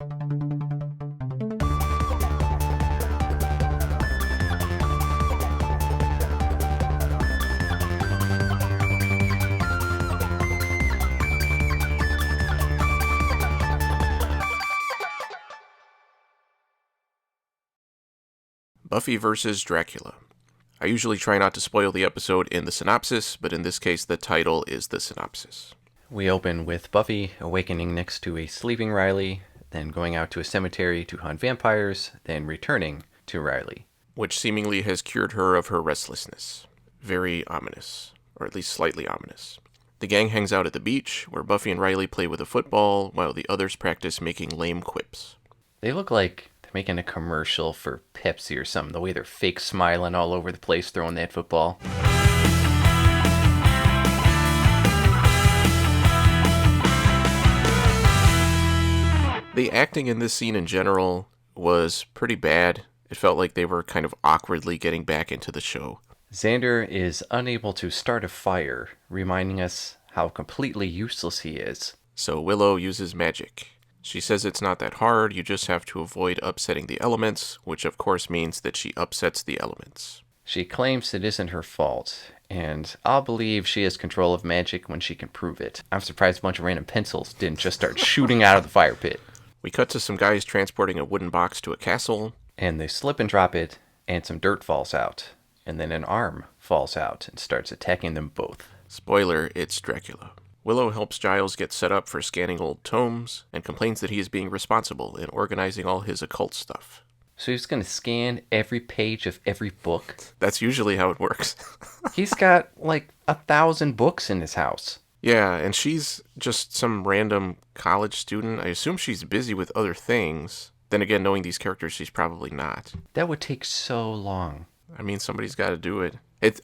Buffy vs. Dracula. I usually try not to spoil the episode in the synopsis, but in this case the title is the synopsis. We open with Buffy awakening next to a sleeping Riley, then going out to a cemetery to hunt vampires, then returning to Riley. Which seemingly has cured her of her restlessness. Very ominous, or at least slightly ominous. The gang hangs out at the beach, where Buffy and Riley play with a football, while the others practice making lame quips. They look like they're making a commercial for Pepsi or something, the way they're fake smiling all over the place throwing that football. The acting in this scene in general was pretty bad. It felt like they were kind of awkwardly getting back into the show. Xander is unable to start a fire, reminding us how completely useless he is. So Willow uses magic. She says it's not that hard, you just have to avoid upsetting the elements, which of course means that she upsets the elements. She claims it isn't her fault, and I'll believe she has control of magic when she can prove it. I'm surprised a bunch of random pencils didn't just start shooting out of the fire pit. We cut to some guys transporting a wooden box to a castle. And they slip and drop it, and some dirt falls out. And then an arm falls out and starts attacking them both. Spoiler, it's Dracula. Willow helps Giles get set up for scanning old tomes, and complains that he is being responsible in organizing all his occult stuff. So he's going to scan every page of every book? That's usually how it works. He's got like 1,000 books in his house. Yeah, and she's just some random college student. I assume she's busy with other things. Then again, knowing these characters, she's probably not. That would take so long. I mean, somebody's got to do it.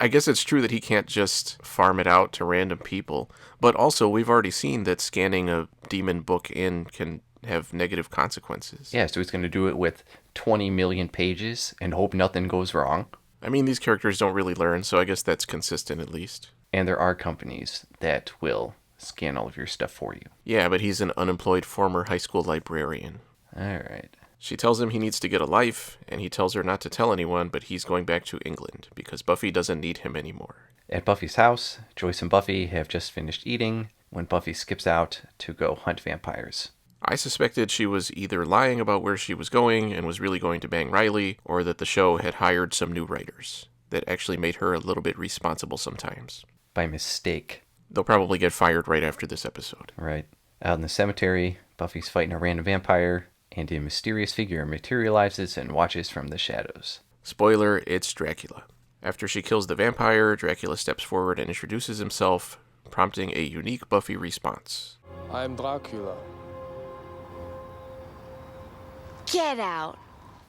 I guess it's true that he can't just farm it out to random people. But also, we've already seen that scanning a demon book in can have negative consequences. Yeah, so he's going to do it with 20 million pages and hope nothing goes wrong. I mean, these characters don't really learn, so I guess that's consistent at least. And there are companies that will scan all of your stuff for you. Yeah, but he's an unemployed former high school librarian. All right. She tells him he needs to get a life, and he tells her not to tell anyone, but he's going back to England, because Buffy doesn't need him anymore. At Buffy's house, Joyce and Buffy have just finished eating when Buffy skips out to go hunt vampires. I suspected she was either lying about where she was going and was really going to bang Riley, or that the show had hired some new writers that actually made her a little bit responsible sometimes. By mistake. They'll probably get fired right after this episode. Right. Out in the cemetery, Buffy's fighting a random vampire, and a mysterious figure materializes and watches from the shadows. Spoiler, it's Dracula. After she kills the vampire, Dracula steps forward and introduces himself, prompting a unique Buffy response. I'm Dracula. Get out.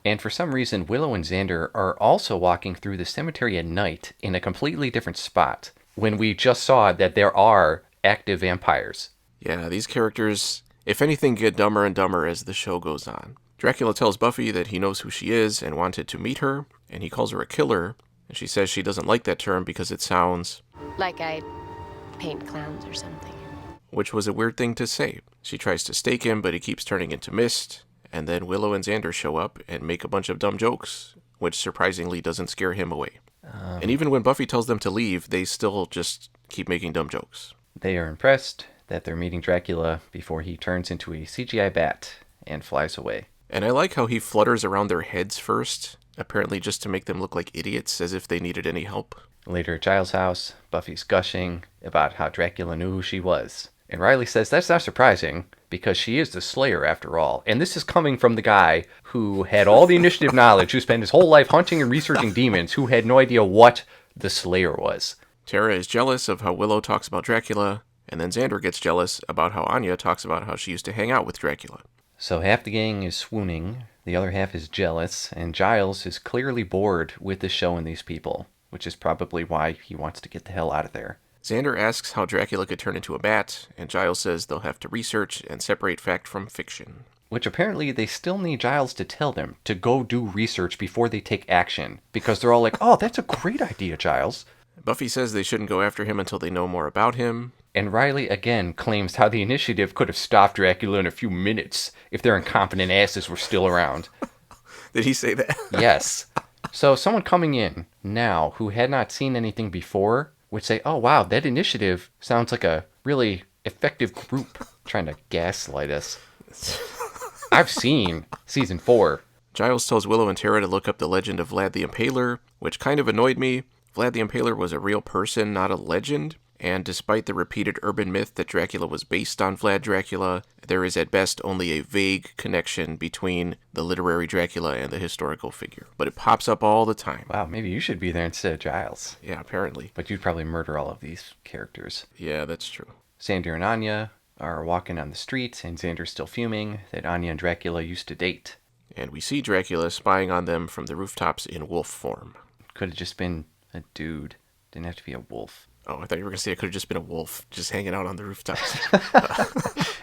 And for some reason, Willow and Xander are also walking through the cemetery at night in a completely different spot, when we just saw that there are active vampires. Yeah, these characters, if anything, get dumber and dumber as the show goes on. Dracula tells Buffy that he knows who she is and wanted to meet her, and he calls her a killer, and she says she doesn't like that term because it sounds Like I paint clowns or something. Which was a weird thing to say. She tries to stake him, but he keeps turning into mist, and then Willow and Xander show up and make a bunch of dumb jokes, which surprisingly doesn't scare him away. And even when Buffy tells them to leave, they still just keep making dumb jokes. They are impressed that they're meeting Dracula before he turns into a CGI bat and flies away. And I like how he flutters around their heads first, apparently just to make them look like idiots, as if they needed any help. Later at Giles' house, Buffy's gushing about how Dracula knew who she was. And Riley says that's not surprising, because she is the Slayer after all. And this is coming from the guy who had all the initiative knowledge, who spent his whole life hunting and researching demons, who had no idea what the Slayer was. Tara is jealous of how Willow talks about Dracula, and then Xander gets jealous about how Anya talks about how she used to hang out with Dracula. So half the gang is swooning, the other half is jealous, and Giles is clearly bored with the show and these people, which is probably why he wants to get the hell out of there. Xander asks how Dracula could turn into a bat, and Giles says they'll have to research and separate fact from fiction. Which apparently they still need Giles to tell them to go do research before they take action, because they're all like, oh, that's a great idea, Giles. Buffy says they shouldn't go after him until they know more about him, And Riley again claims how the initiative could have stopped Dracula in a few minutes if their incompetent asses were still around. Did he say that? Yes. So someone coming in now who had not seen anything before would say, oh, wow, that initiative sounds like a really effective group trying to gaslight us. I've seen season 4. Giles tells Willow and Tara to look up the legend of Vlad the Impaler, which kind of annoyed me. Vlad the Impaler was a real person, not a legend. And despite the repeated urban myth that Dracula was based on Vlad Dracula, there is at best only a vague connection between the literary Dracula and the historical figure. But it pops up all the time. Wow, maybe you should be there instead of Giles. Yeah, apparently. But you'd probably murder all of these characters. Yeah, that's true. Xander and Anya are walking on the street, and Xander's still fuming that Anya and Dracula used to date. And we see Dracula spying on them from the rooftops in wolf form. Could have just been a dude. Didn't have to be a wolf. Oh, I thought you were going to say it could have just been a wolf just hanging out on the rooftops.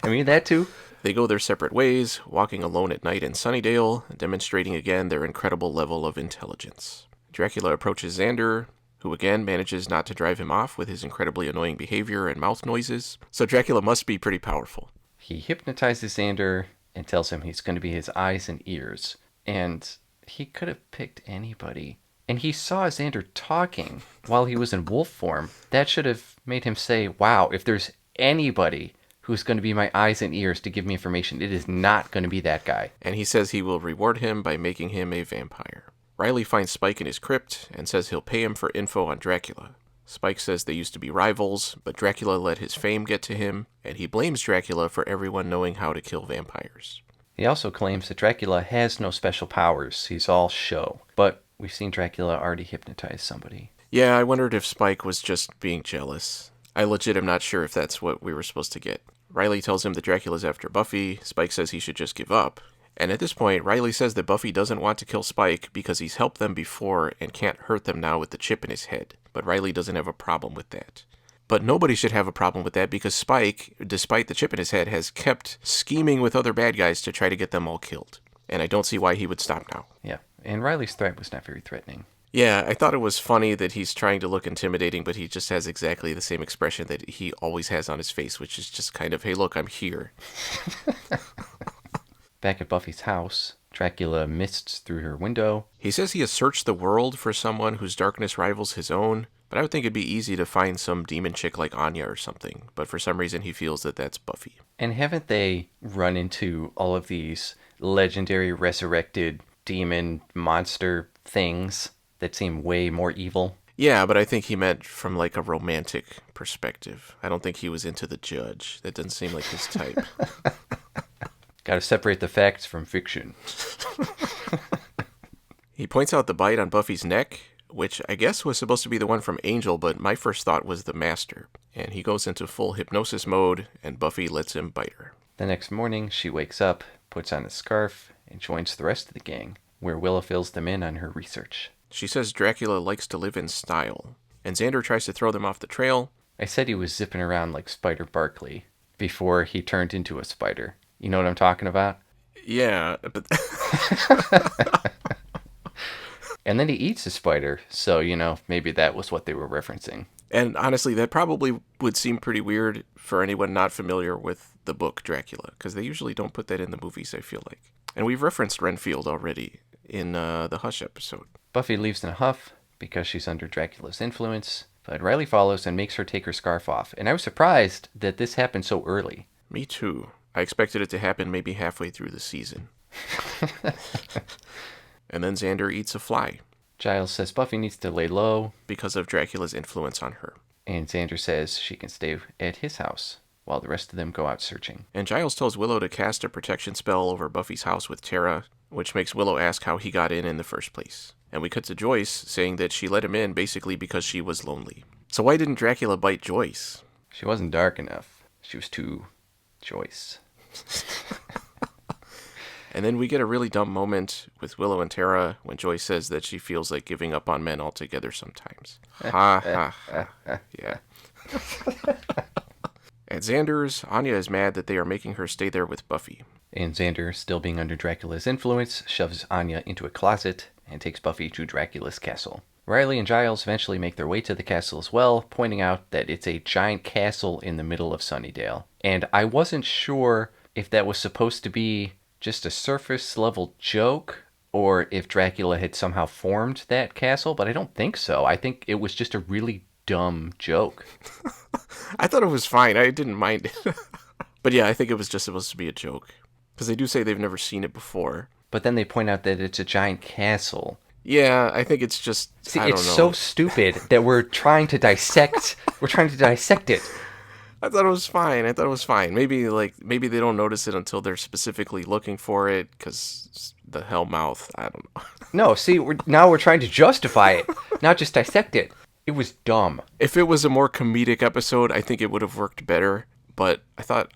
I mean, that too. They go their separate ways, walking alone at night in Sunnydale, demonstrating again their incredible level of intelligence. Dracula approaches Xander, who again manages not to drive him off with his incredibly annoying behavior and mouth noises. So Dracula must be pretty powerful. He hypnotizes Xander and tells him he's going to be his eyes and ears. And he could have picked anybody. And he saw Xander talking while he was in wolf form. That should have made him say, wow, if there's anybody who's going to be my eyes and ears to give me information, it is not going to be that guy. And he says he will reward him by making him a vampire. Riley finds Spike in his crypt and says he'll pay him for info on Dracula. Spike says they used to be rivals, but Dracula let his fame get to him, and he blames Dracula for everyone knowing how to kill vampires. He also claims that Dracula has no special powers. He's all show. But we've seen Dracula already hypnotize somebody. Yeah, I wondered if Spike was just being jealous. I legit am not sure if that's what we were supposed to get. Riley tells him that Dracula's after Buffy. Spike says he should just give up. And at this point, Riley says that Buffy doesn't want to kill Spike because he's helped them before and can't hurt them now with the chip in his head. But Riley doesn't have a problem with that. But nobody should have a problem with that because Spike, despite the chip in his head, has kept scheming with other bad guys to try to get them all killed. And I don't see why he would stop now. Yeah, and Riley's threat was not very threatening. Yeah, I thought it was funny that he's trying to look intimidating, but he just has exactly the same expression that he always has on his face, which is just kind of, hey, look, I'm here. Back at Buffy's house, Dracula mists through her window. He says he has searched the world for someone whose darkness rivals his own, but I would think it'd be easy to find some demon chick like Anya or something, but for some reason he feels that that's Buffy. And haven't they run into all of these legendary resurrected demon monster things that seem way more evil? Yeah, but I think he meant from like a romantic perspective. I don't think he was into the judge. That doesn't seem like his type. Gotta separate the facts from fiction. He points out the bite on Buffy's neck, which I guess was supposed to be the one from Angel, but my first thought was the Master. And he goes into full hypnosis mode, and Buffy lets him bite her. The next morning, she wakes up, puts on a scarf, and joins the rest of the gang, where Willow fills them in on her research. She says Dracula likes to live in style, and Xander tries to throw them off the trail. I said he was zipping around like Spider Barkley before he turned into a spider. You know what I'm talking about? Yeah, but... And then he eats a spider, so, maybe that was what they were referencing. And honestly, that probably would seem pretty weird for anyone not familiar with the book Dracula, because they usually don't put that in the movies, I feel like. And we've referenced Renfield already in the Hush episode. Buffy leaves in a huff because she's under Dracula's influence, but Riley follows and makes her take her scarf off. And I was surprised that this happened so early. Me too. I expected it to happen maybe halfway through the season. And then Xander eats a fly. Giles says Buffy needs to lay low because of Dracula's influence on her. And Xander says she can stay at his house while the rest of them go out searching. And Giles tells Willow to cast a protection spell over Buffy's house with Tara, which makes Willow ask how he got in the first place. And we cut to Joyce saying that she let him in basically because she was lonely. So why didn't Dracula bite Joyce? She wasn't dark enough. She was too Joyce. And then we get a really dumb moment with Willow and Tara when Joyce says that she feels like giving up on men altogether sometimes. Ha ha ha. Yeah. At Xander's, Anya is mad that they are making her stay there with Buffy. And Xander, still being under Dracula's influence, shoves Anya into a closet and takes Buffy to Dracula's castle. Riley and Giles eventually make their way to the castle as well, pointing out that it's a giant castle in the middle of Sunnydale. And I wasn't sure if that was supposed to be just a surface level joke or if Dracula had somehow formed that castle, but I don't think so. I think it was just a really dumb joke. I thought it was fine. I didn't mind it. But yeah, I think it was just supposed to be a joke. Because they do say they've never seen it before. But then they point out that it's a giant castle. Yeah, I think it's just, See, I don't it's know. so stupid that we're trying to dissect it. I thought it was fine. Maybe they don't notice it until they're specifically looking for it, because the hell mouth, I don't know. No, see, now we're trying to justify it, not just dissect it. It was dumb. If it was a more comedic episode, I think it would have worked better. But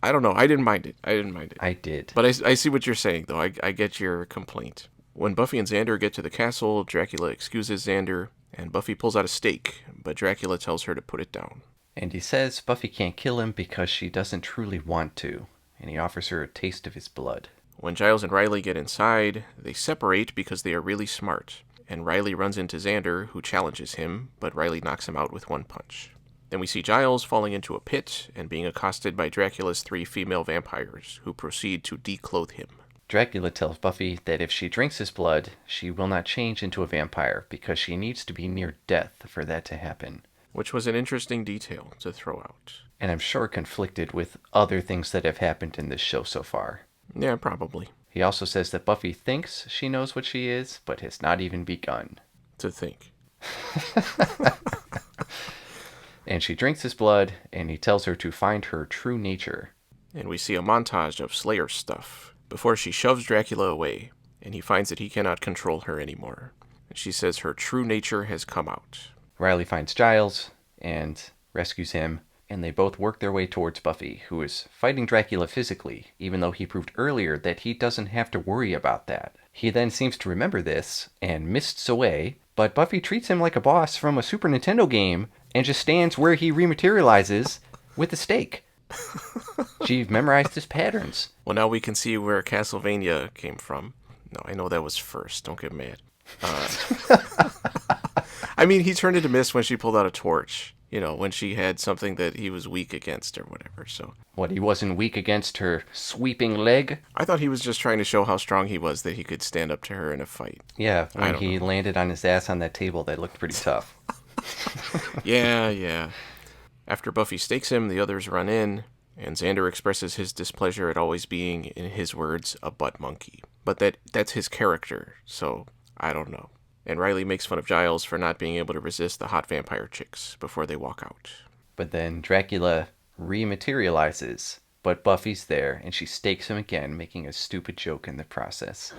I don't know, I didn't mind it. I did. But I see what you're saying, though. I get your complaint. When Buffy and Xander get to the castle, Dracula excuses Xander, and Buffy pulls out a stake, but Dracula tells her to put it down. And he says Buffy can't kill him because she doesn't truly want to, and he offers her a taste of his blood. When Giles and Riley get inside, they separate because they are really smart, and Riley runs into Xander, who challenges him, but Riley knocks him out with one punch. Then we see Giles falling into a pit and being accosted by Dracula's 3 female vampires, who proceed to declothe him. Dracula tells Buffy that if she drinks his blood, she will not change into a vampire because she needs to be near death for that to happen. Which was an interesting detail to throw out. And I'm sure conflicted with other things that have happened in this show so far. Yeah, probably. He also says that Buffy thinks she knows what she is, but has not even begun. To think. And she drinks his blood, and he tells her to find her true nature. And we see a montage of Slayer stuff before she shoves Dracula away, and he finds that he cannot control her anymore. And she says her true nature has come out. Riley finds Giles and rescues him, and they both work their way towards Buffy, who is fighting Dracula physically, even though he proved earlier that he doesn't have to worry about that. He then seems to remember this and mists away, but Buffy treats him like a boss from a Super Nintendo game and just stands where he rematerializes with a stake. She memorized his patterns. Well, now we can see where Castlevania came from. No, I know that was first. Don't get mad. I mean, he turned into mist when she pulled out a torch. You know, when she had something that he was weak against or whatever, so. What, he wasn't weak against her sweeping leg? I thought he was just trying to show how strong he was, that he could stand up to her in a fight. Yeah, when he landed on his ass on that table, that looked pretty tough. Yeah. After Buffy stakes him, the others run in, and Xander expresses his displeasure at always being, in his words, a butt monkey. But that's his character, so I don't know. And Riley makes fun of Giles for not being able to resist the hot vampire chicks before they walk out. But then Dracula rematerializes, but Buffy's there, and she stakes him again, making a stupid joke in the process.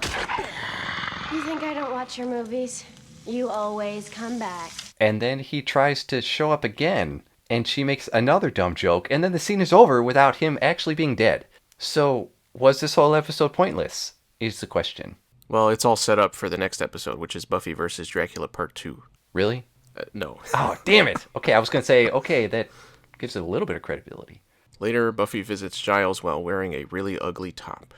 You think I don't watch your movies? You always come back. And then he tries to show up again, and she makes another dumb joke, and then the scene is over without him actually being dead. So, was this whole episode pointless? Is the question. Well, it's all set up for the next episode, which is Buffy vs. Dracula Part 2. Really? No. Oh, damn it. Okay, I was going to say, okay, that gives it a little bit of credibility. Later, Buffy visits Giles while wearing a really ugly top.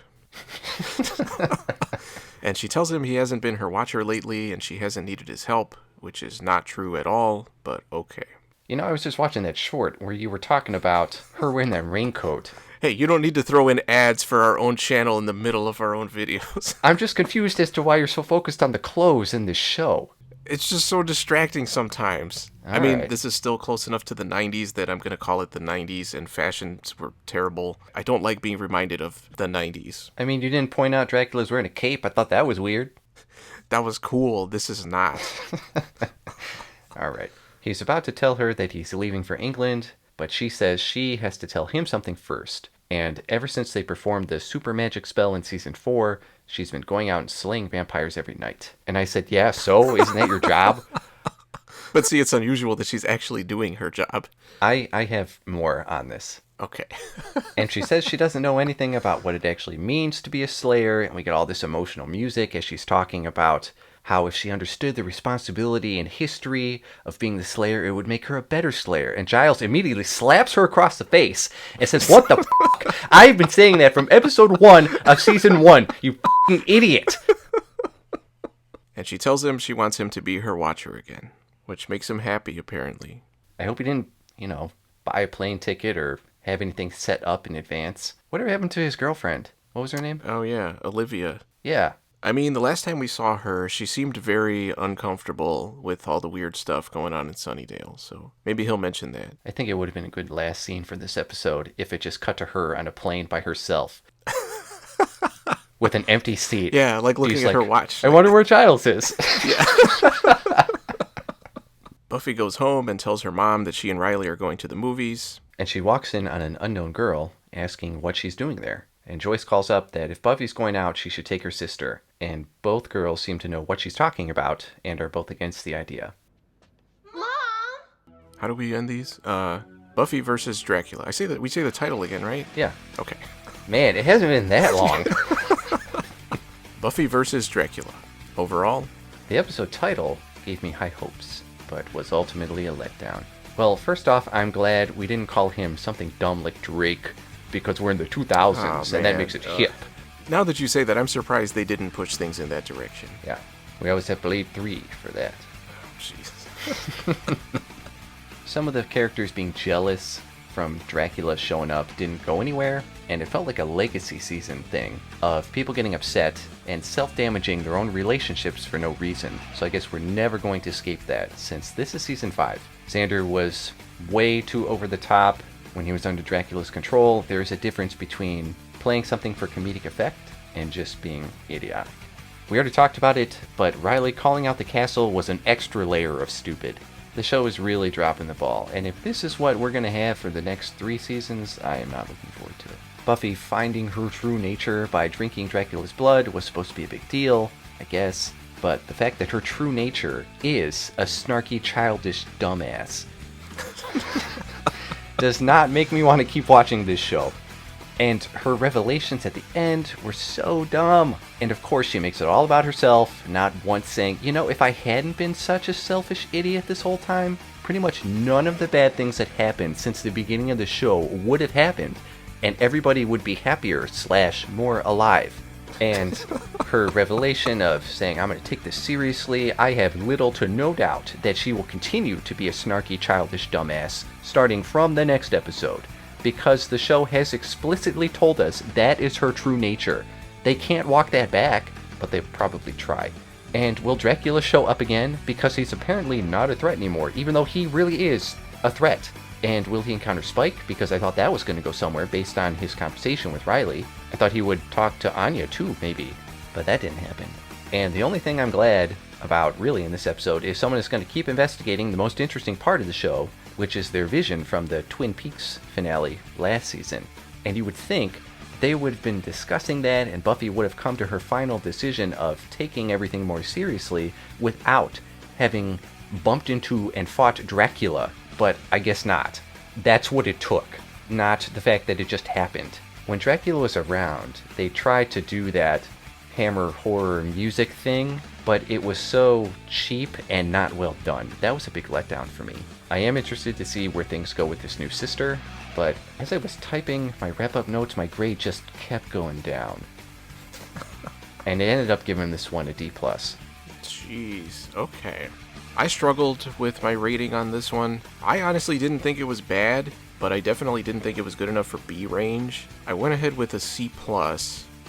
And she tells him he hasn't been her watcher lately and she hasn't needed his help, which is not true at all, but okay. You know, I was just watching that short where you were talking about her wearing that raincoat. Hey, you don't need to throw in ads for our own channel in the middle of our own videos. I'm just confused as to why you're so focused on the clothes in this show. It's just so distracting sometimes. I mean, right. This is still close enough to the 90s that I'm going to call it the 90s, and fashions were terrible. I don't like being reminded of the 90s. I mean, you didn't point out Dracula's wearing a cape. I thought that was weird. That was cool. This is not. All right. He's about to tell her that he's leaving for England, but she says she has to tell him something first. And ever since they performed the super magic spell in season 4, she's been going out and slaying vampires every night. And I said, yeah, so? Isn't that your job? But see, it's unusual that she's actually doing her job. I have more on this. Okay. And she says she doesn't know anything about what it actually means to be a slayer, and we get all this emotional music as she's talking about how if she understood the responsibility and history of being the Slayer, it would make her a better Slayer. And Giles immediately slaps her across the face and says, what the fuck? I've been saying that from episode 1 of season 1, you fucking idiot. And she tells him she wants him to be her watcher again. which makes him happy, apparently. I hope he didn't, buy a plane ticket or have anything set up in advance. Whatever happened to his girlfriend? What was her name? Oh, yeah, Olivia. Yeah. I mean, the last time we saw her, she seemed very uncomfortable with all the weird stuff going on in Sunnydale, so maybe he'll mention that. I think it would have been a good last scene for this episode if it just cut to her on a plane by herself. With an empty seat. Yeah, like looking at her watch. I wonder where Giles is. Yeah. Buffy goes home and tells her mom that she and Riley are going to the movies. And she walks in on an unknown girl asking what she's doing there. And Joyce calls up that if Buffy's going out, she should take her sister. And both girls seem to know what she's talking about and are both against the idea. Mom! How do we end these? Buffy versus Dracula. We say the title again, right? Yeah. Okay. Man, it hasn't been that long. Buffy versus Dracula. Overall, the episode title gave me high hopes, but was ultimately a letdown. Well, first off, I'm glad we didn't call him something dumb like Drake, because we're in the 2000s, and that makes it hip. Now that you say that, I'm surprised they didn't push things in that direction. Yeah. We always have Blade 3 for that. Oh, Jesus. Some of the characters being jealous from Dracula showing up didn't go anywhere, and it felt like a legacy season thing of people getting upset and self-damaging their own relationships for no reason. So I guess we're never going to escape that, since this is season 5. Xander was way too over the top when he was under Dracula's control. There is a difference between playing something for comedic effect and just being idiotic. We already talked about it, but Riley calling out the castle was an extra layer of stupid. The show is really dropping the ball, and if this is what we're going to have for the next 3 seasons, I am not looking forward to it. Buffy finding her true nature by drinking Dracula's blood was supposed to be a big deal, I guess, but the fact that her true nature is a snarky, childish dumbass does not make me want to keep watching this show. And her revelations at the end were so dumb. And of course she makes it all about herself, not once saying, if I hadn't been such a selfish idiot this whole time, pretty much none of the bad things that happened since the beginning of the show would have happened, and everybody would be happier / more alive. And her revelation of saying, I'm going to take this seriously, I have little to no doubt that she will continue to be a snarky, childish dumbass starting from the next episode, because the show has explicitly told us that is her true nature. They can't walk that back, but they'll probably try. And will Dracula show up again? Because he's apparently not a threat anymore, even though he really is a threat. And will he encounter Spike? Because I thought that was going to go somewhere based on his conversation with Riley. I thought he would talk to Anya too, maybe. But that didn't happen. And the only thing I'm glad about really in this episode is someone is going to keep investigating the most interesting part of the show, which is their vision from the Twin Peaks finale last season. And you would think they would have been discussing that, and Buffy would have come to her final decision of taking everything more seriously without having bumped into and fought Dracula. But I guess not. That's what it took, not the fact that it just happened. When Dracula was around, they tried to do that Hammer horror music thing, but it was so cheap and not well done. That was a big letdown for me. I am interested to see where things go with this new sister, but as I was typing my wrap-up notes, my grade just kept going down. And I ended up giving this one a D+. Jeez, okay. I struggled with my rating on this one. I honestly didn't think it was bad, but I definitely didn't think it was good enough for B range. I went ahead with a C+.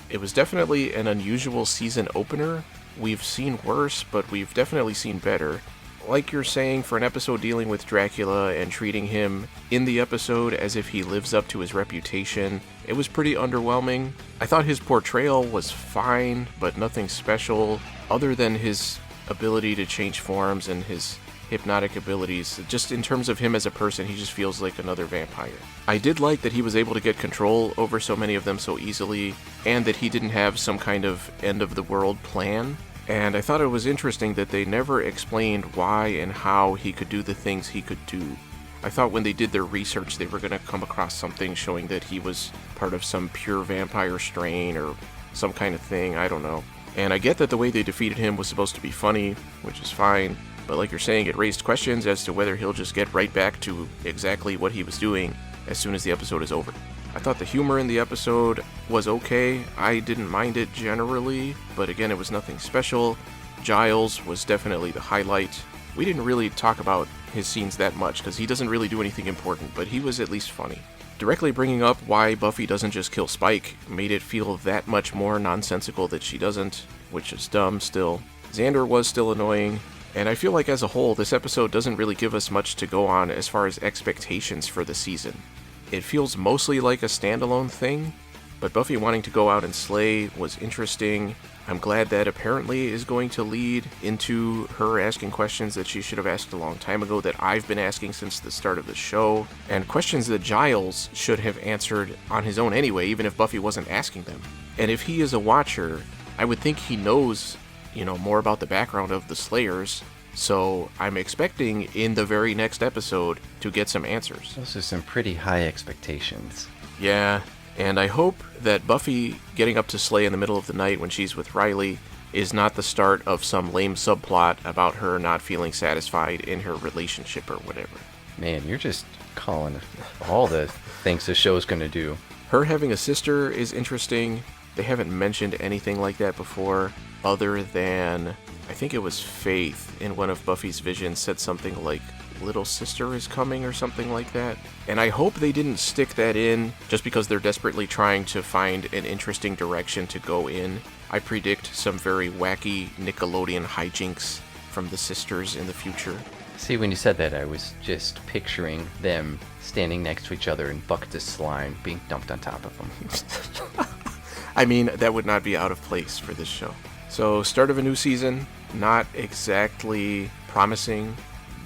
It was definitely an unusual season opener. We've seen worse, but we've definitely seen better. Like you're saying, for an episode dealing with Dracula and treating him in the episode as if he lives up to his reputation, it was pretty underwhelming. I thought his portrayal was fine, but nothing special, other than his ability to change forms and his hypnotic abilities. Just in terms of him as a person, he just feels like another vampire. I did like that he was able to get control over so many of them so easily, and that he didn't have some kind of end-of-the-world plan. And I thought it was interesting that they never explained why and how he could do the things he could do. I thought when they did their research they were going to come across something showing that he was part of some pure vampire strain or some kind of thing, I don't know. And I get that the way they defeated him was supposed to be funny, which is fine, but like you're saying, it raised questions as to whether he'll just get right back to exactly what he was doing as soon as the episode is over. I thought the humor in the episode was okay. I didn't mind it generally, but again, it was nothing special. Giles was definitely the highlight. we didn't really talk about his scenes that much because he doesn't really do anything important, but he was at least funny. Directly bringing up why Buffy doesn't just kill Spike made it feel that much more nonsensical that she doesn't, which is dumb still. Xander was still annoying, and I feel like as a whole, this episode doesn't really give us much to go on as far as expectations for the season. It feels mostly like a standalone thing, but Buffy wanting to go out and slay was interesting. I'm glad that apparently is going to lead into her asking questions that she should have asked a long time ago that I've been asking since the start of the show, and questions that Giles should have answered on his own anyway, even if Buffy wasn't asking them. And if he is a watcher, I would think he knows, more about the background of the Slayers, so I'm expecting in the very next episode to get some answers. Those are some pretty high expectations. Yeah. And I hope that Buffy getting up to slay in the middle of the night when she's with Riley is not the start of some lame subplot about her not feeling satisfied in her relationship or whatever. Man, you're just calling all the things the show's going to do. Her having a sister is interesting. They haven't mentioned anything like that before, other than, I think it was Faith in one of Buffy's visions said something like, little sister is coming or something like that. And I hope they didn't stick that in just because they're desperately trying to find an interesting direction to go in. I predict some very wacky Nickelodeon hijinks from the sisters in the future. See, when you said that, I was just picturing them standing next to each other in buckets of slime being dumped on top of them. I mean, that would not be out of place for this show. So, start of a new season, not exactly promising,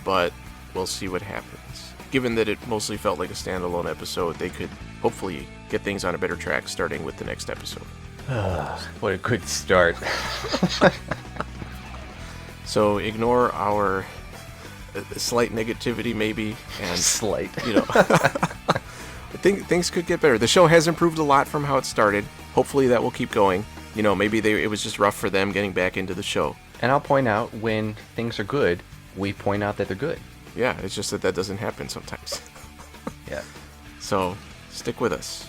but we'll see what happens. Given that it mostly felt like a standalone episode, they could hopefully get things on a better track starting with the next episode. What a good start. So ignore our slight negativity maybe, and Slight. Things could get better. The show has improved a lot from how it started. Hopefully that will keep going. Maybe it was just rough for them getting back into the show. And I'll point out when things are good, we point out that they're good. Yeah, it's just that doesn't happen sometimes. Yeah. So, stick with us.